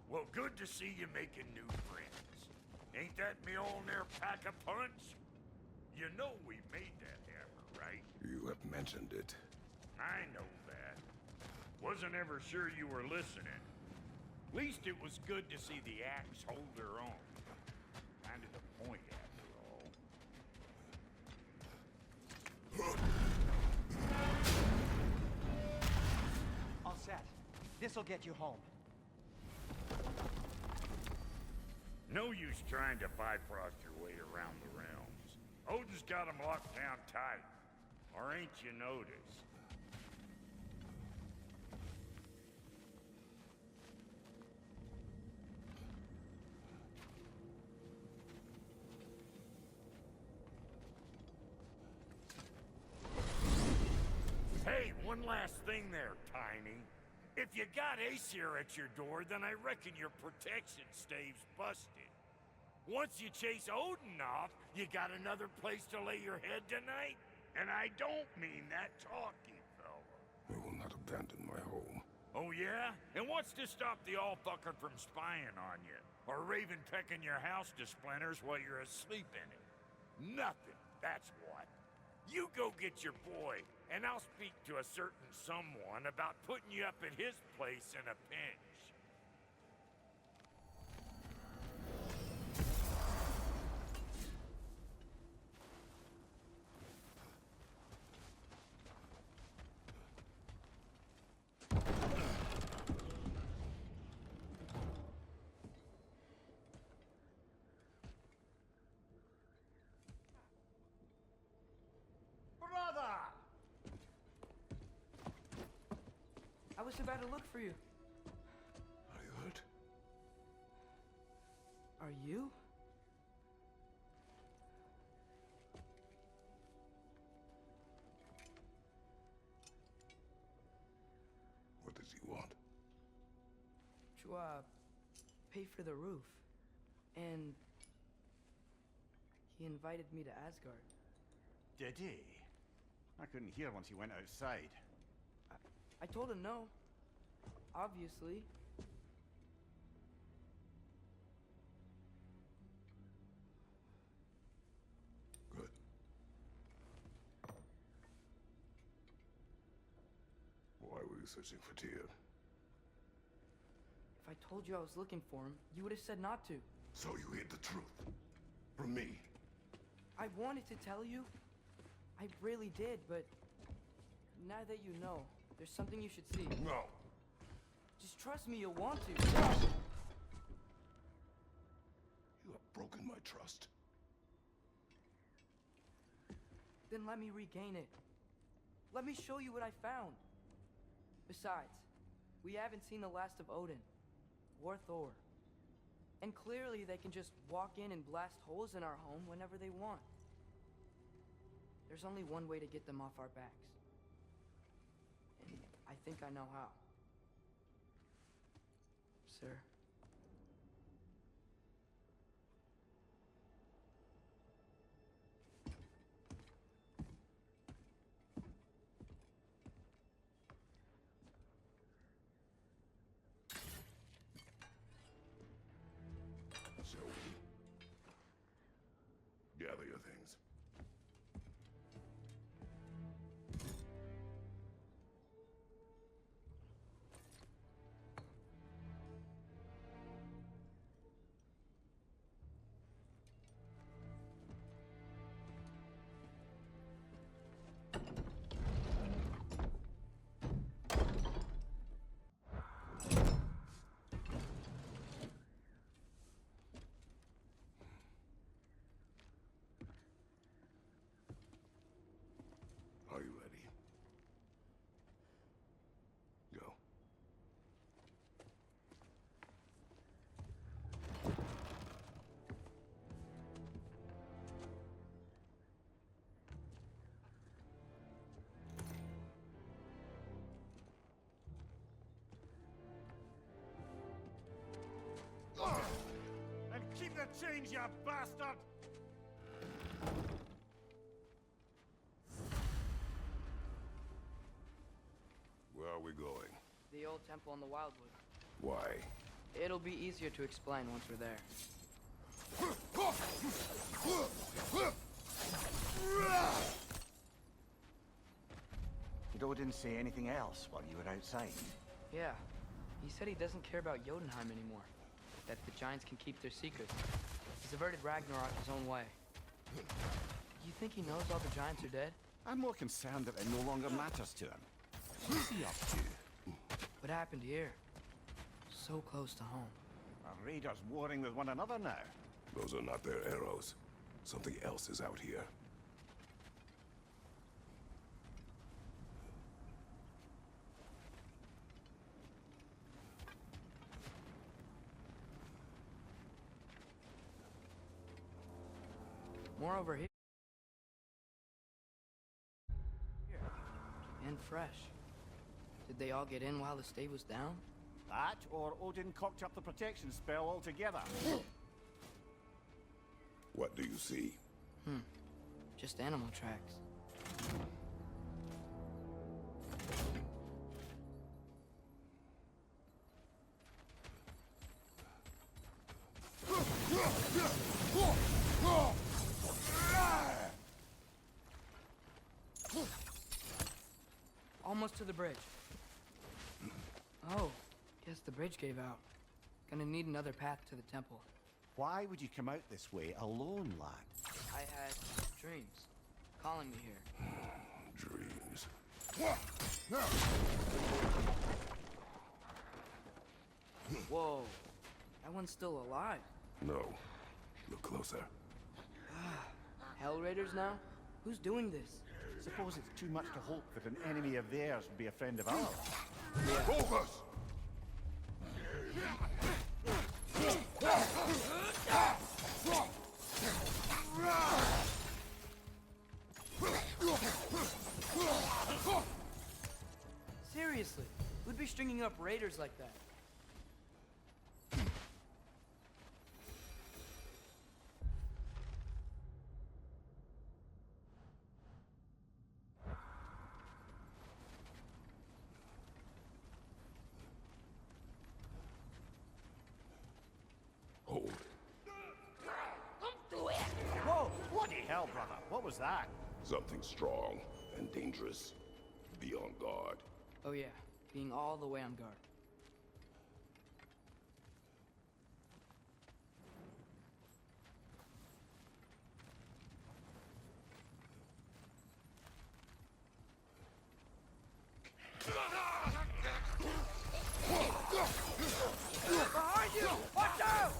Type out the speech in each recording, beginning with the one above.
Well, good to see you making new friends. Ain't that Mjolnir pack a punch? You know we made that hammer, right? You have mentioned it. I know that. Wasn't ever sure you were listening. Least it was good to see the axe hold her own. Kind of the point, after all. All set. This'll get you home. No use trying to bifrost your way around the realms. Odin's got them locked down tight. Or ain't you noticed? Hey, one last thing there, Tiny. If you got Aesir at your door, then I reckon your protection stave's busted. Once you chase Odin off, you got another place to lay your head tonight? And I don't mean that talky fella. I will not abandon my home. Oh yeah? And what's to stop the all-fucker from spying on you? Or raven pecking your house to splinters while you're asleep in it? Nothing, that's what. You go get your boy, and I'll speak to a certain someone about putting you up at his place in a pinch. Brother! I was about to look for you. Are you hurt? Are you? What does he want? To, pay for the roof. And he invited me to Asgard. Did he? I couldn't hear once he went outside. I told him no. Obviously. Good. Why were you searching for Tyr? If I told you I was looking for him, you would have said not to. So you hid the truth. From me. I wanted to tell you. I really did, but now that you know, there's something you should see. No. Just trust me, you'll want to. You have broken my trust. Then let me regain it. Let me show you what I found. Besides, we haven't seen the last of Odin. Or Thor. And clearly they can just walk in and blast holes in our home whenever they want. There's only one way to get them off our backs. And I think I know how. Sir. Shall we? Gather your things. Are you ready? Go. And keep the change, you bastard! Where are we going? The old temple in the Wildwood. Why? It'll be easier to explain once we're there. Did Odin say anything else while you were outside? Yeah. He said he doesn't care about Jotunheim anymore. That the giants can keep their secrets. He's averted Ragnarok his own way. You think he knows all the giants are dead? I'm more concerned that it no longer matters to him. What's he up to? What happened here? So close to home. Our raiders warring with one another now. Those are not their arrows. Something else is out here. More over here. And fresh. Did they all get in while the stave was down? That, or Odin cocked up the protection spell altogether. What do you see? Just animal tracks. Almost to the bridge. Oh, guess the bridge gave out. Gonna need another path to the temple. Why would you come out this way alone, lad? I had dreams calling me here. Dreams. Whoa, that one's still alive. No. Look closer. Hell Raiders now? Who's doing this? Suppose it's too much to hope that an enemy of theirs would be a friend of ours. Focus! Seriously, who'd be stringing up raiders like that? Hold. Whoa! Bloody hell, brother! What was that? Something strong and dangerous. Be on guard. Oh yeah, being all the way on guard. Behind you! Watch out!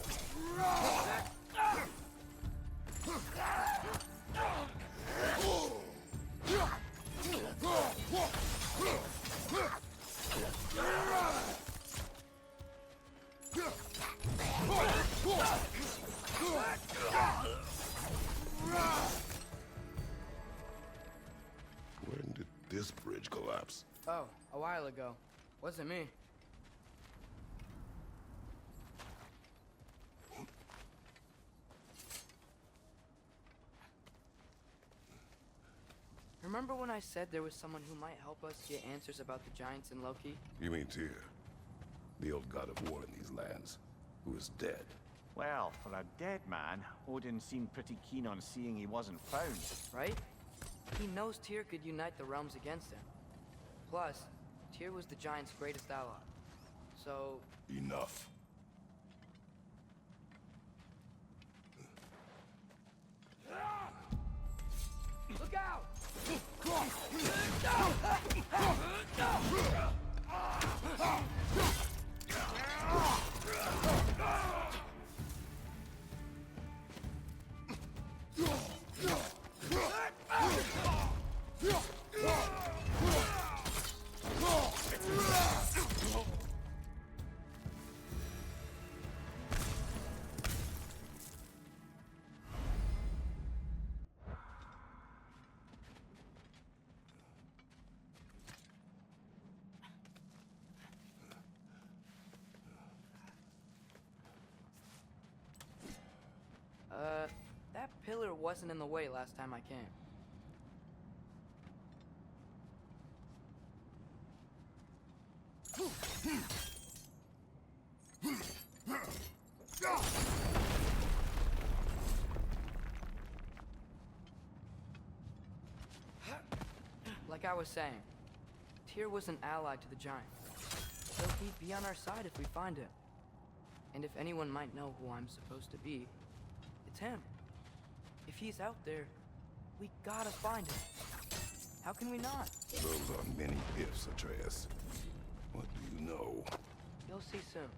When did this bridge collapse? Oh, a while ago. Wasn't me. Remember when I said there was someone who might help us get answers about the giants and Loki? You mean Tyr? The old god of war in these lands, who is dead. Well, for a dead man, Odin seemed pretty keen on seeing he wasn't found. Right? He knows Tyr could unite the realms against him. Plus, Tyr was the giants' greatest ally. So, Enough. look out! That pillar wasn't in the way last time I came. Like I was saying, Tyr was an ally to the giant. So he'd be on our side if we find him. And if anyone might know who I'm supposed to be, it's him. If he's out there, we gotta find him. How can we not? Those are many ifs, Atreus. What do you know? You'll see soon.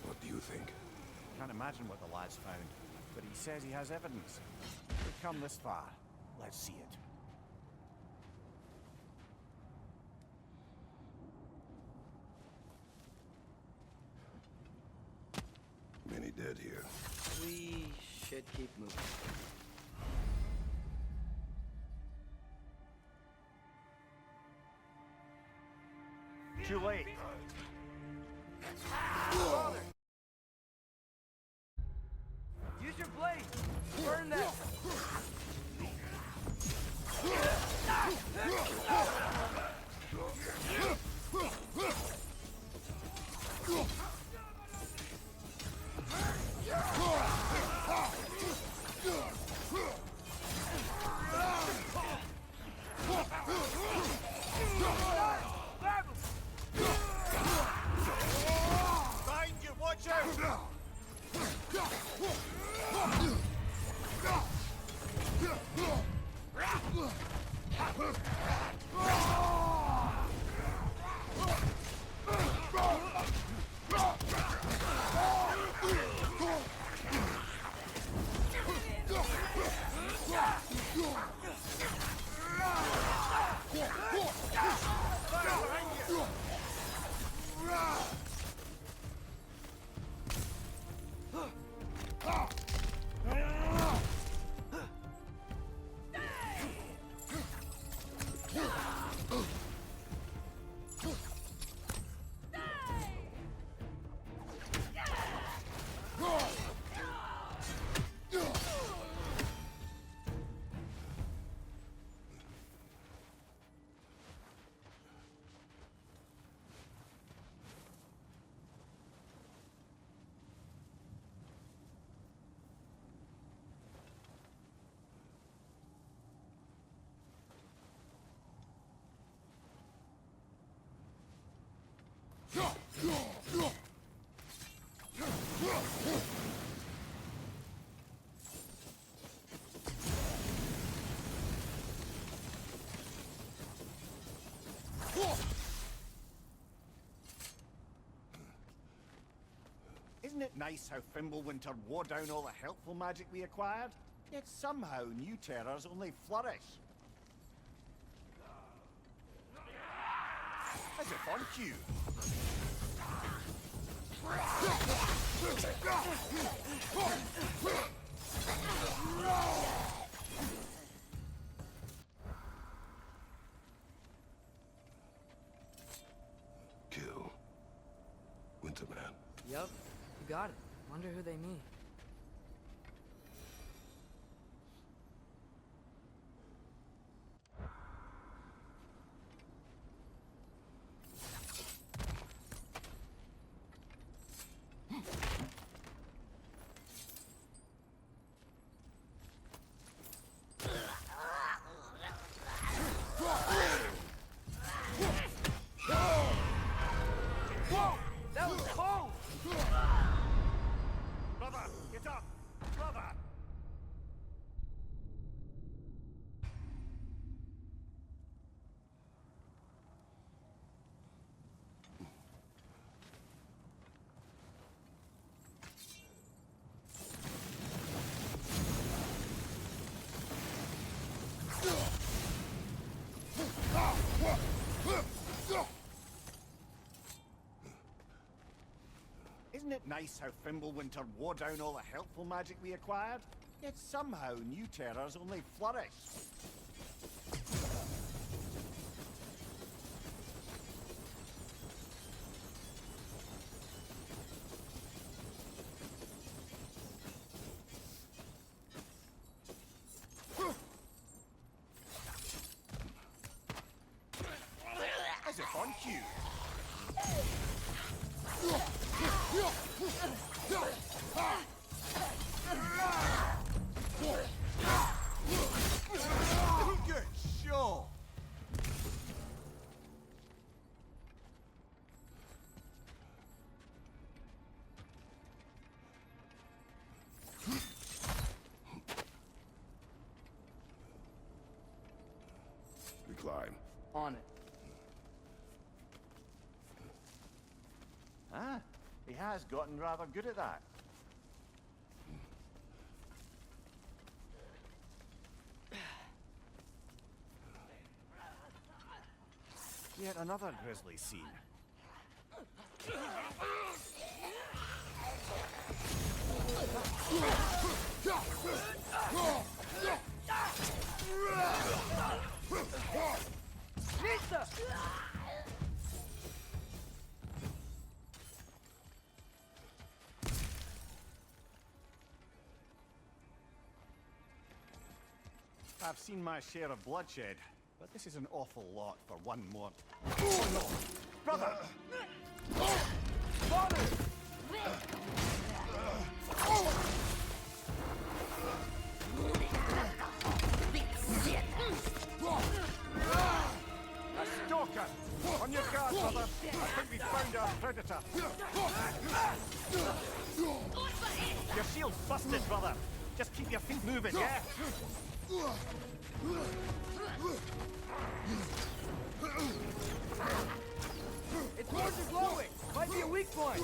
What do you think? Can't imagine what the lad's found, but he says he has evidence. We've come this far. Let's see it. Many dead here. We should keep moving. Too late. Use your blade! Burn them! Find you! Watch out! Isn't it nice how Fimbulwinter wore down all the helpful magic we acquired? Yet somehow new terrors only flourish. As if on cue. Kill. Winterman. Yup, you got it. Wonder who they mean. Whoa! That was cold! Brother, get up! Brother! Isn't it nice how Fimbulwinter wore down all the helpful magic we acquired? Yet somehow new terrors only flourish. As if on cue. Good show. We climb. On it. Ah, he has gotten rather good at that. Yet another grisly scene. Nista! I've seen my share of bloodshed, but this is an awful lot for one more. Oh no! Brother! Father! A stalker! On your guard, brother! I think we found our predator! Your shield's busted, brother! Just keep your feet moving, yeah? Its horns are glowing! Might be a weak point!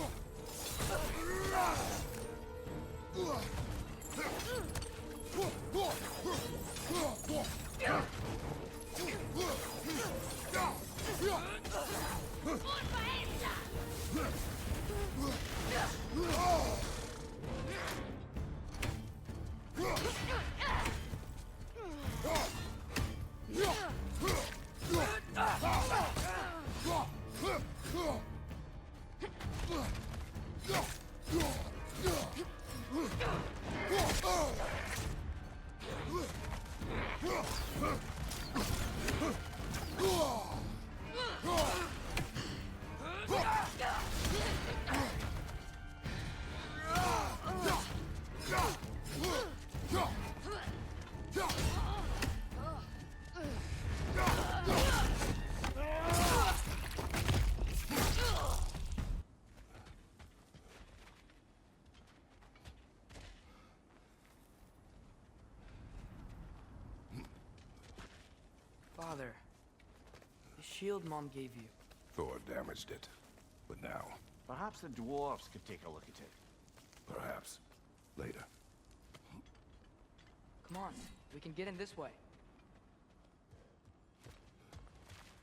Father, the shield Mom gave you. Thor damaged it. But now, Perhaps the dwarves could take a look at it. perhaps, later. Come on, we can get in this way.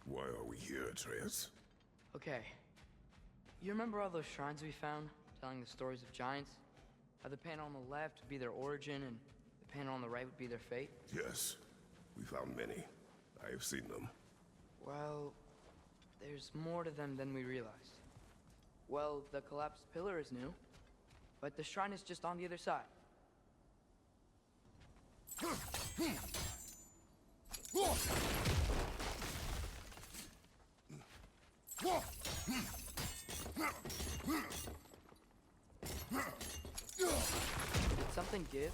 Why are we here, Atreus? Okay. You remember all those shrines we found, telling the stories of giants? How the panel on the left would be their origin, and the panel on the right would be their fate? Yes, we found many. I have seen them. Well, there's more to them than we realized. Well, the collapsed pillar is new, but the shrine is just on the other side. Did something give?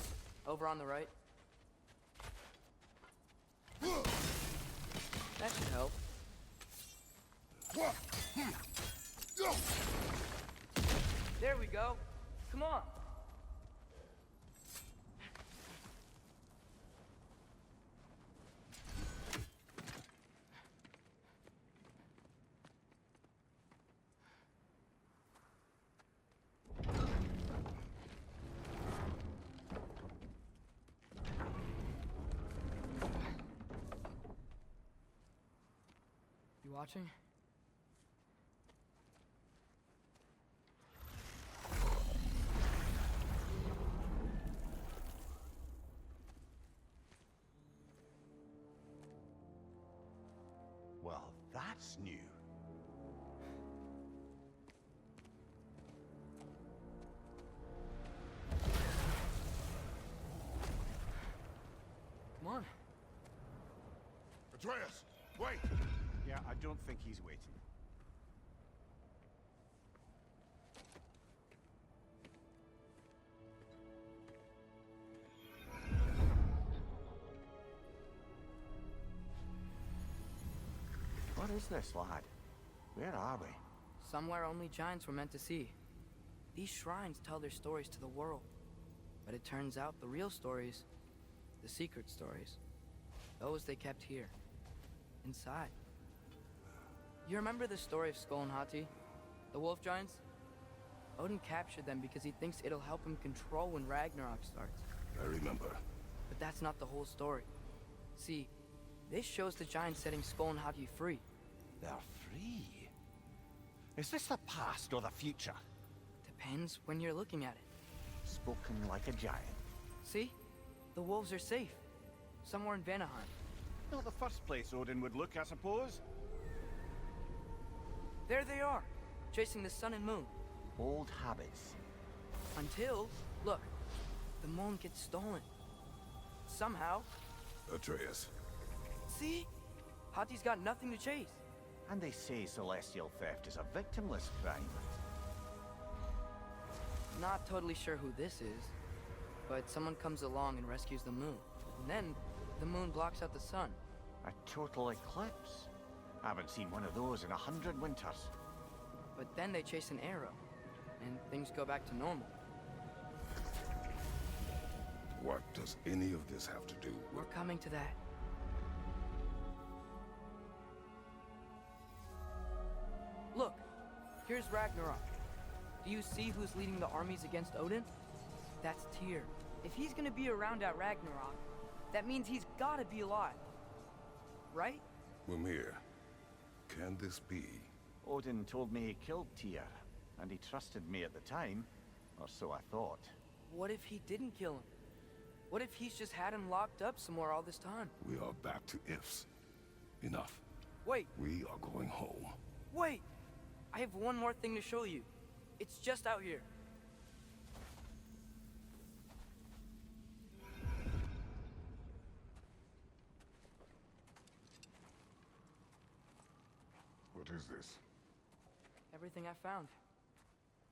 Over on the right? That should help. There we go. Come on. You watching? Well, that's new. Come on. Atreus, wait! Yeah, I don't think he's waiting. What is this, lad? Where are we? Somewhere only giants were meant to see. These shrines tell their stories to the world. But it turns out the real stories, the secret stories, those they kept here, inside. You remember the story of Skull and Hati? The wolf giants? Odin captured them because he thinks it'll help him control when Ragnarok starts. I remember. But that's not the whole story. See, this shows the giants setting Skull and Hati free. They're free. Is this the past or the future? Depends when you're looking at it. Spoken like a giant. See? The wolves are safe. Somewhere in Vanaheim. Not the first place Odin would look, I suppose. There they are, chasing the sun and moon. Old habits. Until, look, the moon gets stolen. Somehow. Atreus. See? Hati's got nothing to chase. And they say celestial theft is a victimless crime. Not totally sure who this is, but someone comes along and rescues the moon. And then, the moon blocks out the sun. A total eclipse. Haven't seen one of those in 100 winters. But then they chase an arrow, and things go back to normal. What does any of this have to do We're with... coming to that. Look, here's Ragnarok. Do you see who's leading the armies against Odin? That's Tyr. If he's gonna be around at Ragnarok, that means he's gotta be alive. Right? Mimir, can this be? Odin told me he killed Tyr, and he trusted me at the time, or so I thought. What if he didn't kill him? What if he's just had him locked up somewhere all this time? We are back to ifs. Enough. Wait, We are going home. wait! I have one more thing to show you. It's just out here. What is this? Everything I found.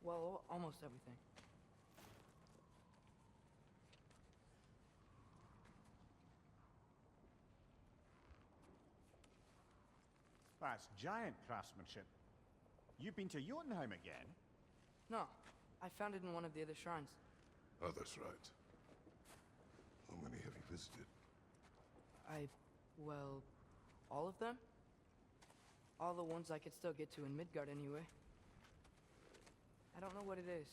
Well, almost everything. That's giant craftsmanship. You've been to Jotunheim again? No, I found it in one of the other shrines. Others, right? How many have you visited? Well, all of them? All the ones I could still get to in Midgard anyway. I don't know what it is.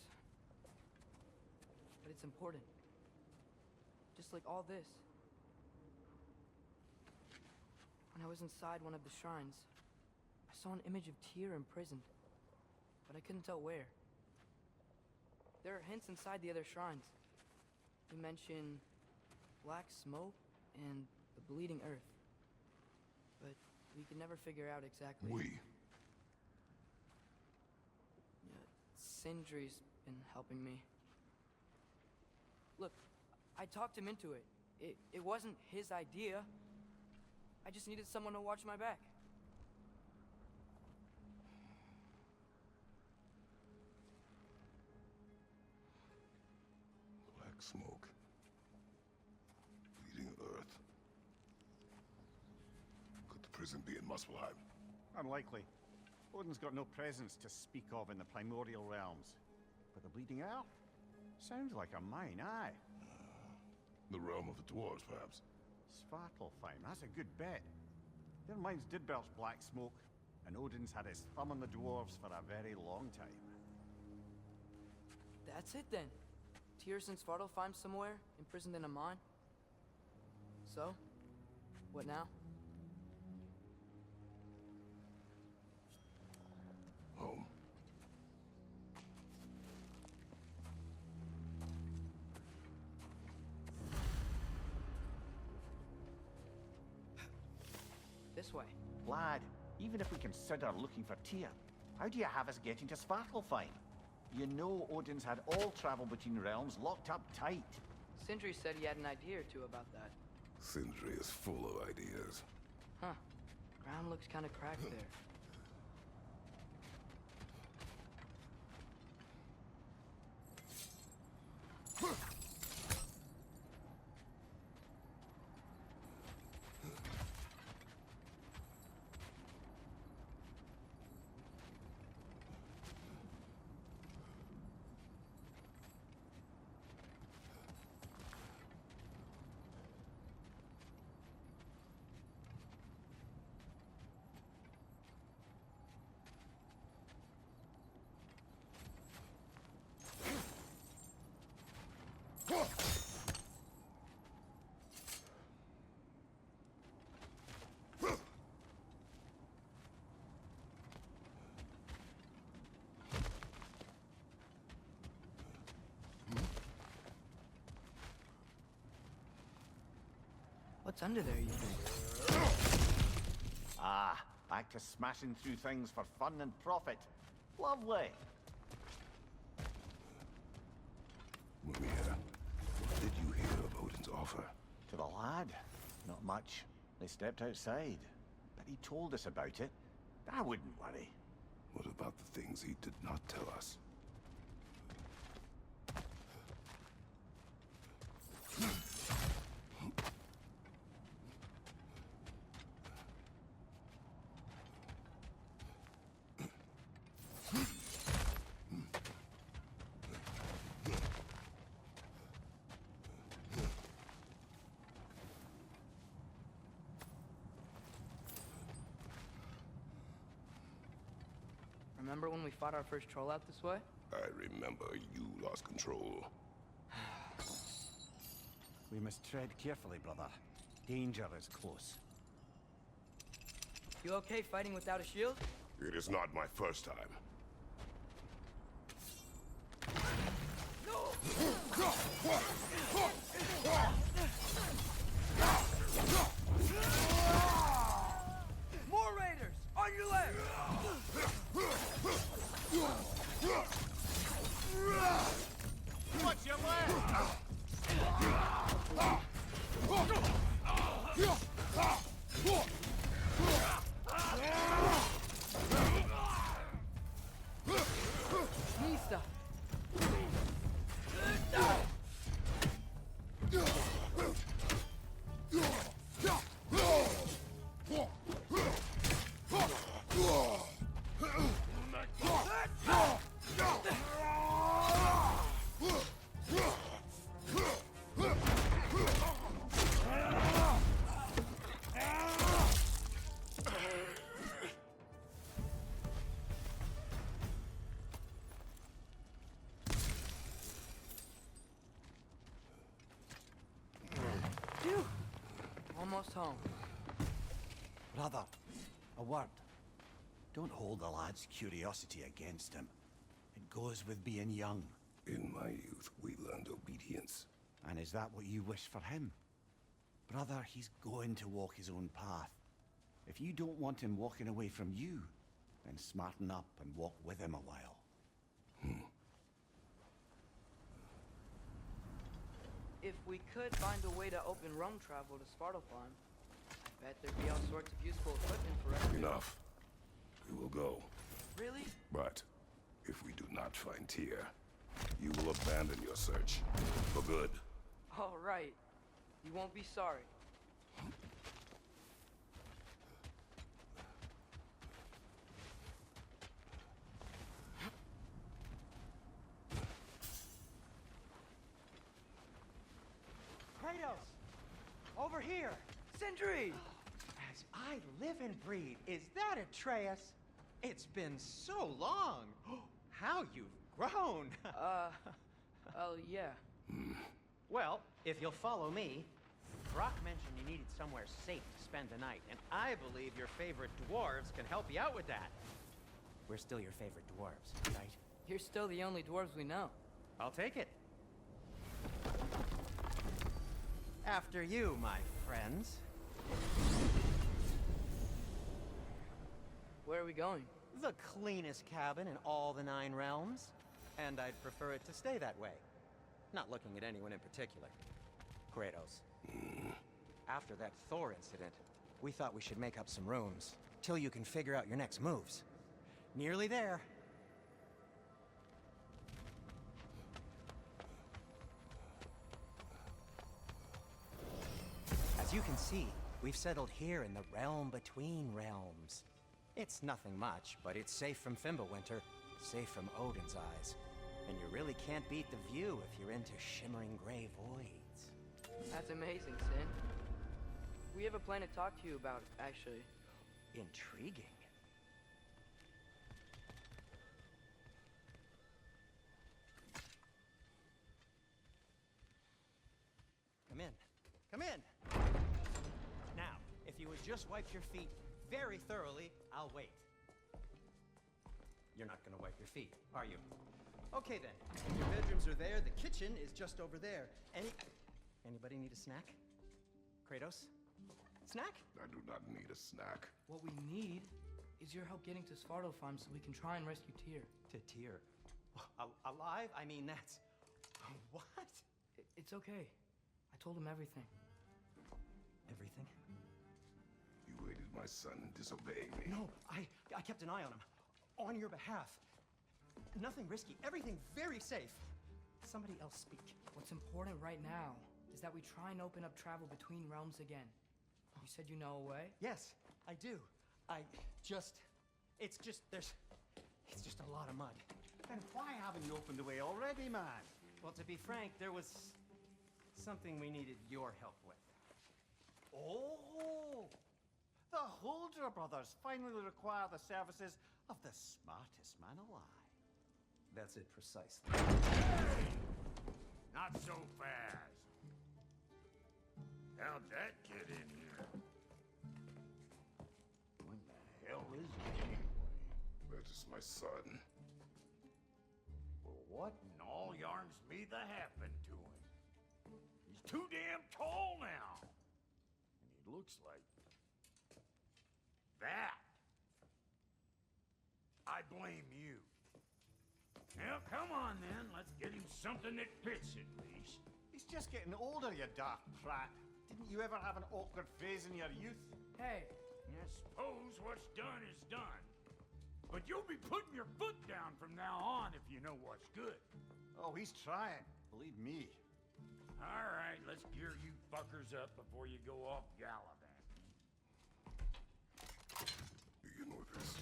But it's important. Just like all this. When I was inside one of the shrines, I saw an image of Tyr imprisoned. But I couldn't tell where. There are hints inside the other shrines. They mention black smoke and the bleeding earth. But we could never figure out exactly. Sindri's been helping me. Look, I talked him into it. It wasn't his idea. I just needed someone to watch my back. Black smoke. Bleeding earth. Could the prison be in Muspelheim? Unlikely. Odin's got no presence to speak of in the primordial realms. But the Bleeding Earth? Sounds like a mine, aye. The realm of the dwarves, perhaps. Svartalfheim, that's a good bet. Their mines did belch black smoke, and Odin's had his thumb on the dwarves for a very long time. That's it then. Tyr's in Svartalfheim somewhere, imprisoned in a mine. So, what now? Home. this way. Lad, even if we consider looking for Tyr, how do you have us getting to Svartalfheim? You know Odin's had all travel between realms locked up tight. Sindri said he had an idea or two about that. Sindri is full of ideas. Huh. Ground looks kind of cracked there. What's under there, you think? Ah, back to smashing through things for fun and profit. Lovely. Mimir, what did you hear of Odin's offer? To the lad? Not much. They stepped outside. But he told us about it. I wouldn't worry. What about the things he did not tell us? Remember when we fought our first troll out this way? I remember you lost control. We must tread carefully, brother. Danger is close. You okay fighting without a shield? It is not my first time. More raiders! On your left! What's your left? Mista! Phew! Almost home. Brother, a word. Don't hold the lad's curiosity against him. It goes with being young. In my youth, we learned obedience. And is that what you wish for him? Brother, he's going to walk his own path. If you don't want him walking away from you, then smarten up and walk with him a while. If we could find a way to open roam travel to Svartalfheim, I bet there'd be all sorts of useful equipment for us. Enough. We will go. Really? But if we do not find Tyr, you will abandon your search. For good. All right. You won't be sorry. Kratos! Over here! Sindri! As I live and breathe, is that Atreus? It's been so long! How you've grown! Oh, yeah. Well, if you'll follow me, Brock mentioned you needed somewhere safe to spend the night, and I believe your favorite dwarves can help you out with that. We're still your favorite dwarves, right? You're still the only dwarves we know. I'll take it. After you, my friends. are we going? The cleanest cabin in all the 9 realms. And I'd prefer it to stay that way. Not looking at anyone in particular. Kratos. After that Thor incident, we thought we should make up some rooms, till you can figure out your next moves. Nearly there. As you can see, we've settled here in the realm between realms. It's nothing much, but it's safe from Fimbulwinter, safe from Odin's eyes. And you really can't beat the view if you're into shimmering gray voids. That's amazing, Sin. We have a plan to talk to you about, actually. Intriguing. Come in. Come in! Now, if you would just wipe your feet very thoroughly, I'll wait. You're not gonna wipe your feet, are you? Okay then. Your bedrooms are there, the kitchen is just over there. Anybody need a snack? Kratos? Snack? I do not need a snack. What we need is your help getting to Svartalfheim so we can try and rescue Tyr. To Tyr? Alive? I mean, that's... What? It's okay. I told him everything. Everything? You aided my son in disobeying me. No, I kept an eye on him. On your behalf. Nothing risky. Everything very safe. Somebody else speak. What's important right now is that we try and open up travel between realms again. You said you know a way? Yes, I do. It's just a lot of mud. Then why haven't you opened the way already, man? Well, to be frank, there was something we needed your help with. Oh! The Holder brothers finally require the services of the smartest man alive. That's it precisely. Not so fast. How'd that get in here? What the hell is it anyway? That is my son. Well, what in all yarns me that happened to him? He's too damn tall now. And he looks like that. I blame you. Now, come on then. Let's get him something that fits at least. He's just getting older, you daft prat. Didn't you ever have an awkward phase in your youth? Hey, I suppose what's done is done. But you'll be putting your foot down from now on if you know what's good. Oh, he's trying. Believe me. All right, let's gear you fuckers up before you go off gallivanting. Do you know this?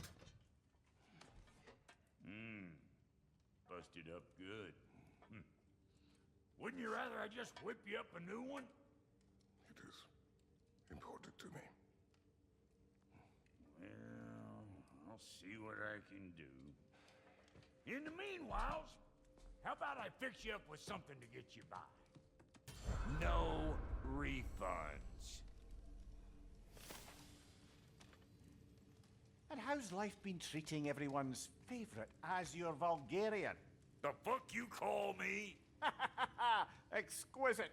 Busted up good. Wouldn't you rather I just whip you up a new one? It is important to me. Well, I'll see what I can do. In the meanwhile, how about I fix you up with something to get you by? No refunds. And how's life been treating everyone's favorite Azure Vulgarian? The fuck you call me? Exquisite.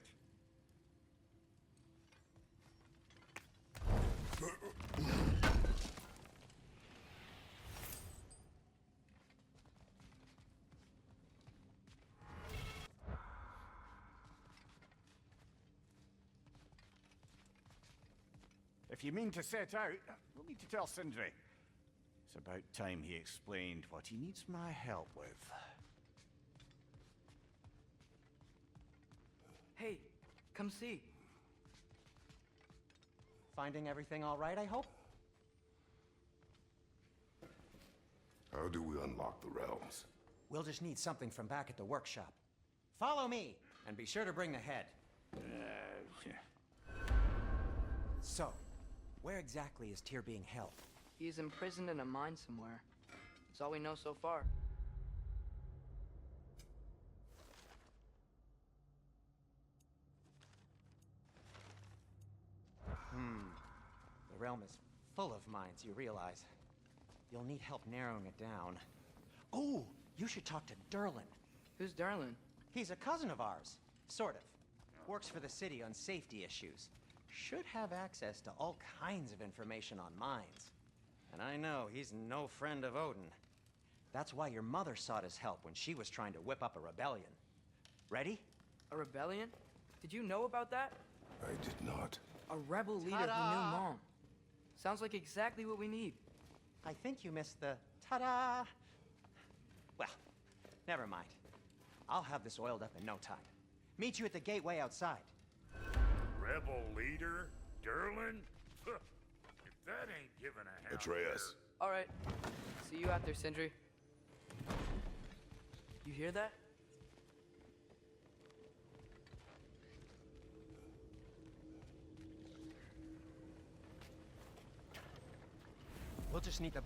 If you mean to set out, we'll need to tell Sindri. It's about time he explained what he needs my help with. hey, come see. Finding everything all right, I hope? How do we unlock the realms? We'll just need something from back at the workshop. Follow me, and be sure to bring the head. So, where exactly is Tyr being held? He's imprisoned in a mine somewhere. That's all we know so far. The realm is full of mines, you realize. You'll need help narrowing it down. Oh, you should talk to Durlin. Who's Darlin? He's a cousin of ours, sort of. Works for the city on safety issues. Should have access to all kinds of information on mines. And I know he's no friend of Odin. That's why your mother sought his help when she was trying to whip up a rebellion. Ready? A rebellion? Did you know about that? I did not. A rebel leader who knew Ta-da! Mom. Sounds like exactly what we need. I think you missed the ta-da. Well, never mind. I'll have this oiled up in no time. Meet you at the gateway outside. Rebel leader? Durlin? If that ain't giving a hound Atreus. All right. See you out there, Sindri. You hear that? We'll just need to